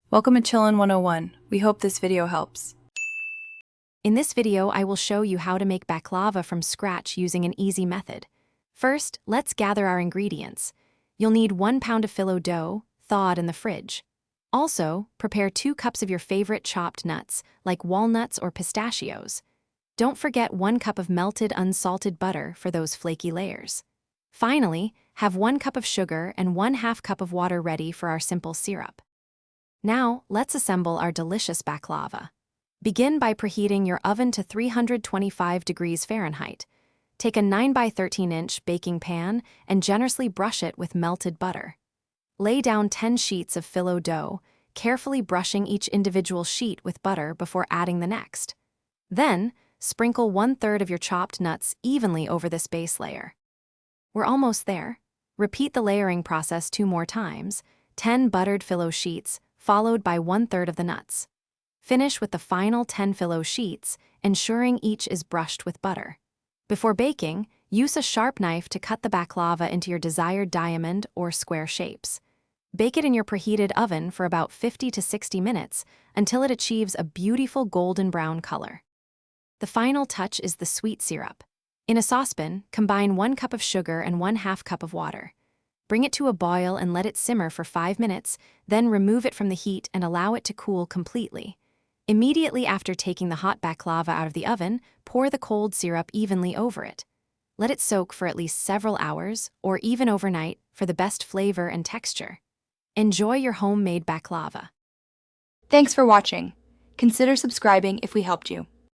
Welcome to Chillin' 101. We hope this video helps. In this video, I will show you how to make baklava from scratch using an easy method. First, let's gather our ingredients. You'll need 1 pound of phyllo dough, thawed in the fridge. Also, prepare 2 cups of your favorite chopped nuts, like walnuts or pistachios. Don't forget 1 cup of melted unsalted butter for those flaky layers. Finally, have 1 cup of sugar and 1/2 cup of water ready for our simple syrup. Now, let's assemble our delicious baklava. Begin by preheating your oven to 325 degrees Fahrenheit. Take a 9 by 13 inch baking pan and generously brush it with melted butter. Lay down 10 sheets of phyllo dough, carefully brushing each individual sheet with butter before adding the next. Then, sprinkle 1/3 of your chopped nuts evenly over this base layer. We're almost there. Repeat the layering process 2 more times, 10 buttered phyllo sheets, followed by 1/3 of the nuts. Finish with the final 10 phyllo sheets, ensuring each is brushed with butter. Before baking, use a sharp knife to cut the baklava into your desired diamond or square shapes. Bake it in your preheated oven for about 50 to 60 minutes until it achieves a beautiful golden brown color. The final touch is the sweet syrup. In a saucepan, combine 1 cup of sugar and 1/2 cup of water. Bring it to a boil and let it simmer for 5 minutes, then remove it from the heat and allow it to cool completely. Immediately after taking the hot baklava out of the oven, pour the cold syrup evenly over it. Let it soak for at least several hours, or even overnight, for the best flavor and texture. Enjoy your homemade baklava. Thanks for watching. Consider subscribing if we helped you.